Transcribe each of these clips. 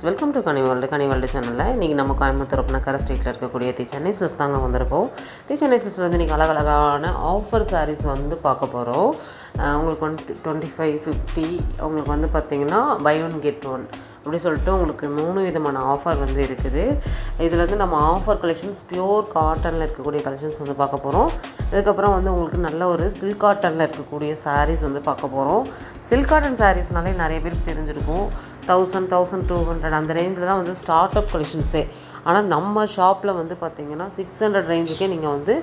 Friends, welcome to Ghani world சேனலில் இன்றைக்கி நம்ம கோயம்புத்தூர் ஒப்பனக்கார ஸ்ட்ரீட்டில் இருக்கக்கூடிய சென்னை சில்க்ஸ் தாங்க வந்திருப்போம். சென்னை சில்க்ஸ் வந்து இன்றைக்கி அழகழகான ஆஃபர் சாரீஸ் வந்து பார்க்க போகிறோம். உங்களுக்கு வந்து 25-50 உங்களுக்கு வந்து பார்த்திங்கன்னா பை ஒன் கெட் ஒன் அப்படி சொல்லிட்டு உங்களுக்கு 3 விதமான ஆஃபர் வந்து இருக்குது. இதில் வந்து நம்ம ஆஃபர் கலெக்ஷன்ஸ் பியூர் காட்டனில் இருக்கக்கூடிய கலெக்ஷன்ஸ் வந்து பார்க்க போகிறோம். இதுக்கப்புறம் வந்து உங்களுக்கு நல்ல ஒரு சில்க் காட்டனில் இருக்கக்கூடிய சாரீஸ் வந்து பார்க்க போகிறோம். சில்க் காட்டன் சாரீஸ்னாலே நிறைய பேருக்கு தெரிஞ்சிருக்கும். 1000-1200 அந்த ரேஞ்சில் தான் வந்து ஸ்டார்ட் அப் கலெக்ஷன்ஸே. ஆனால் நம்ம ஷாப்பில் வந்து பார்த்திங்கன்னா 600 ரேஞ்சுக்கே நீங்கள் வந்து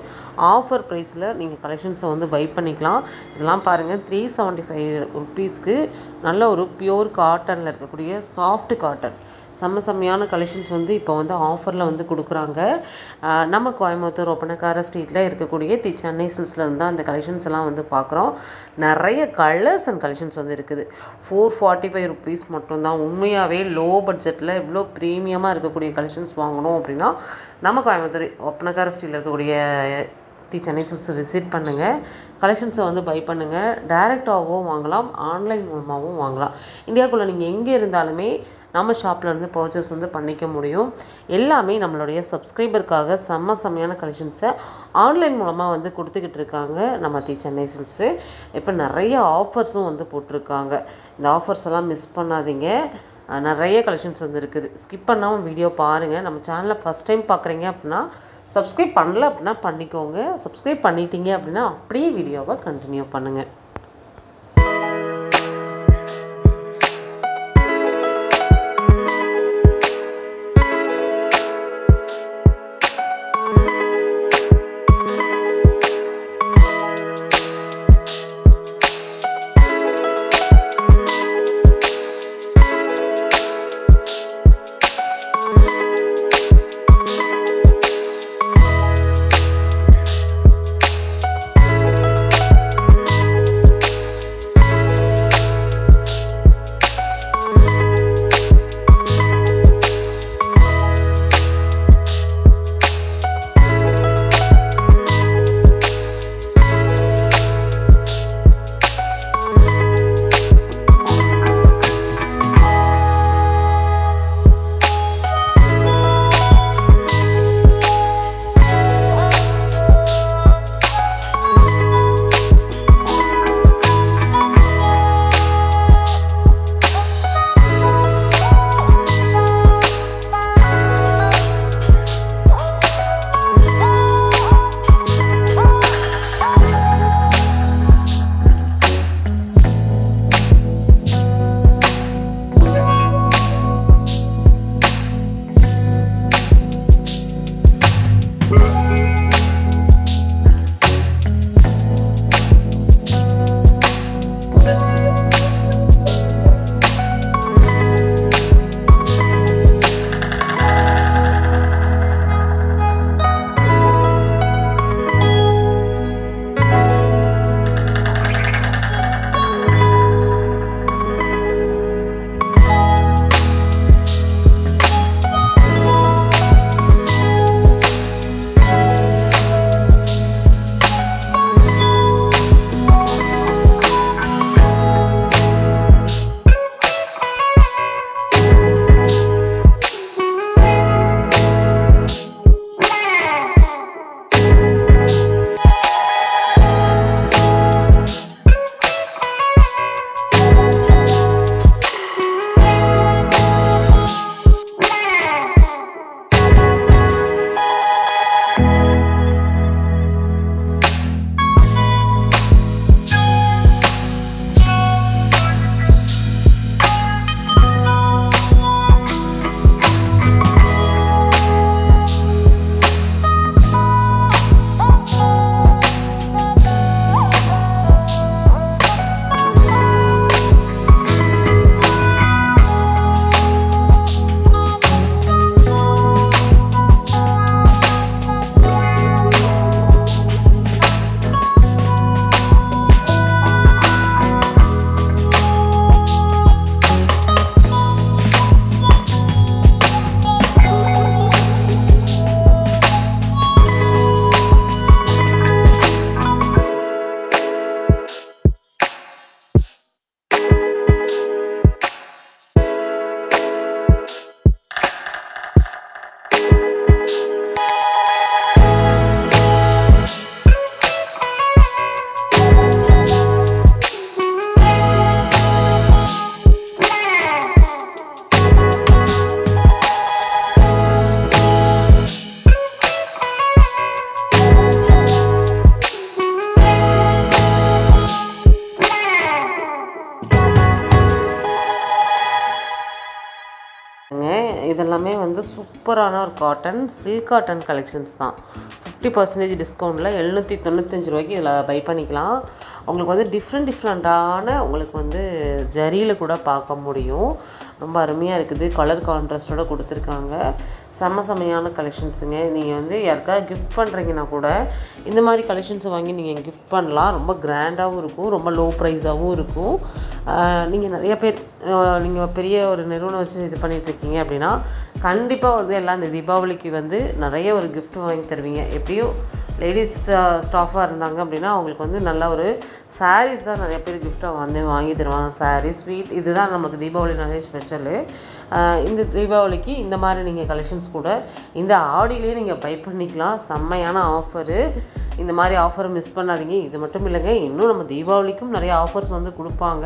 ஆஃபர் ப்ரைஸில் நீங்கள் கலெக்ஷன்ஸை வந்து பை பண்ணிக்கலாம். இதெல்லாம் பாருங்கள், 375 ருப்பீஸ்க்கு நல்ல ஒரு பியூர் காட்டனில் இருக்கக்கூடிய சாஃப்ட் காட்டன் செம்மையான கலெக்ஷன்ஸ் வந்து இப்போ வந்து ஆஃபரில் வந்து கொடுக்குறாங்க. நம்ம கோயம்புத்தூர் ஒப்பனக்கார ஸ்ட்ரீட்டில் இருக்கக்கூடிய சென்னை சில்க்ஸில் இருந்து தான் அந்த கலெக்ஷன்ஸ் எல்லாம் வந்து பார்க்குறோம். நிறைய கலர்ஸ் அண்ட் கலெக்ஷன்ஸ் வந்து இருக்குது. 445 ருப்பீஸ் மட்டும்தான். உண்மையாகவே லோ பட்ஜெட்டில் இவ்வளோ ப்ரீமியமாக இருக்கக்கூடிய கலெக்ஷன்ஸ் வாங்கணும் அப்படின்னா நம்ம கோயம்புத்தூர் ஒப்பனக்கார ஸ்ட்ரீட்டில் இருக்கக்கூடிய சென்னை சில்க்ஸை விசிட் பண்ணுங்கள். கலெக்ஷன்ஸை வந்து பை பண்ணுங்கள். டைரெக்டாகவும் வாங்கலாம், ஆன்லைன் மூலமாகவும் வாங்கலாம். இந்தியாவுக்குள்ளே நீங்கள் எங்கே இருந்தாலுமே நம்ம ஷாப்பில் இருந்து பர்ச்சேஸ் வந்து பண்ணிக்க முடியும். எல்லாமே நம்மளுடைய சப்ஸ்கிரைபருக்காக செம்மையான கலெக்ஷன்ஸை ஆன்லைன் மூலமாக வந்து கொடுத்துக்கிட்டு இருக்காங்க நம்ம சென்னை சில்க்ஸு. இப்போ நிறைய ஆஃபர்ஸும் வந்து போட்டிருக்காங்க. இந்த ஆஃபர்ஸ் எல்லாம் மிஸ் பண்ணாதீங்க. நிறைய கலெக்ஷன்ஸ் வந்து இருக்குது. ஸ்கிப் பண்ணாமல் வீடியோ பாருங்கள். நம்ம சேனலில் ஃபஸ்ட் டைம் பார்க்குறீங்க அப்படின்னா சப்ஸ்கிரைப் பண்ணல அப்படின்னா பண்ணிக்கோங்க. சப்ஸ்கிரைப் பண்ணிட்டீங்க அப்படின்னா அப்படியே வீடியோவை கண்டினியூ பண்ணுங்கள். இதெல்லாமே வந்து சூப்பரான ஒரு காட்டன், சில்க் காட்டன் கலெக்ஷன்ஸ் தான். 50% டிஸ்கவுண்ட்டில் 795 ரூபாய்க்கு இதில் பை பண்ணிக்கலாம். உங்களுக்கு வந்து டிஃப்ரெண்ட்டான உங்களுக்கு வந்து ஜரியில் கூட பார்க்க முடியும். ரொம்ப அருமையாக இருக்குது. கலர் கான்ட்ராஸ்ட்டோடு கொடுத்துருக்காங்க. செம்மையான கலெக்ஷன்ஸுங்க. நீங்கள் வந்து யாருக்காவது கிஃப்ட் பண்ணுறீங்கன்னா கூட இந்த மாதிரி கலெக்ஷன்ஸை வாங்கி நீங்கள் கிஃப்ட் பண்ணலாம். ரொம்ப கிராண்டாகவும் இருக்கும், ரொம்ப லோ ப்ரைஸாகவும் இருக்கும். நீங்கள் நிறைய பேர் நீங்கள் பெரிய ஒரு நிறுவனம் வச்சு இது பண்ணிகிட்ருக்கீங்க அப்படின்னா கண்டிப்பாக வந்து எல்லாம் இந்த தீபாவளிக்கு வந்து நிறைய ஒரு கிஃப்ட் வாங்கி தருவீங்க. எப்படியும் லேடிஸ் ஸ்டாஃபாக இருந்தாங்க அப்படின்னா அவங்களுக்கு வந்து நல்ல ஒரு சாரீஸ் தான் நிறைய பேர் கிஃப்டாக வந்து வாங்கி தருவாங்க. சாரீ, ஸ்வீட், இதுதான் நமக்கு தீபாவளி நிறைய ஸ்பெஷலு. இந்த தீபாவளிக்கு இந்த மாதிரி நீங்கள் கலெக்ஷன்ஸ் கூட இந்த ஆடியிலே நீங்கள் பை பண்ணிக்கலாம். செம்மையான ஆஃபரு. இந்த மாதிரி ஆஃபரை மிஸ் பண்ணாதீங்க. இது மட்டும் இல்லைங்க, இன்னும் நம்ம தீபாவளிக்கும் நிறைய ஆஃபர்ஸ் வந்து கொடுப்பாங்க.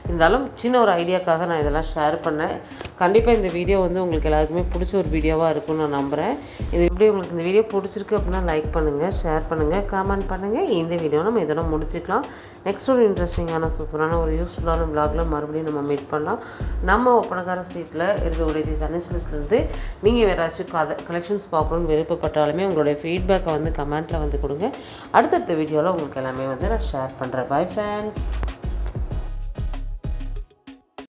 இருந்தாலும் சின்ன ஒரு ஐடியாக்காக நான் இதெல்லாம் ஷேர் பண்ணேன். கண்டிப்பாக இந்த வீடியோ வந்து உங்களுக்கு எல்லாருக்குமே பிடிச்ச ஒரு வீடியோவாக இருக்கும்னு நான் நம்புகிறேன். இது எப்படி உங்களுக்கு இந்த வீடியோ பிடிச்சிருக்கு அப்படின்னா லைக் பண்ணுங்கள், ஷேர் பண்ணுங்கள், கமெண்ட் பண்ணுங்கள். இந்த வீடியோ நம்ம இதோட முடிச்சுக்கலாம். நெக்ஸ்ட் ஒரு இன்ட்ரெஸ்டிங்கான சூப்பரான ஒரு யூஸ்ஃபுல்லான விளாகில் மறுபடியும் நம்ம மீட் பண்ணலாம். நம்ம ஒப்பனக்கார ஸ்ட்ரீட்டில் இருக்கக்கூடிய சன்னிஸ்லேருந்து நீங்கள் வேறு ஏதாச்சும் கலெக்ஷன்ஸ் பார்க்கணுன்னு விருப்பப்பட்டாலுமே உங்களுடைய ஃபீட்பேக்கை வந்து கமெண்ட்டில் வந்து கொடுங்க. அடுத்தடுத்த வீடியோவில் உங்களுக்கு எல்லாமே வந்து நான் ஷேர் பண்ணுறேன். Bye friends.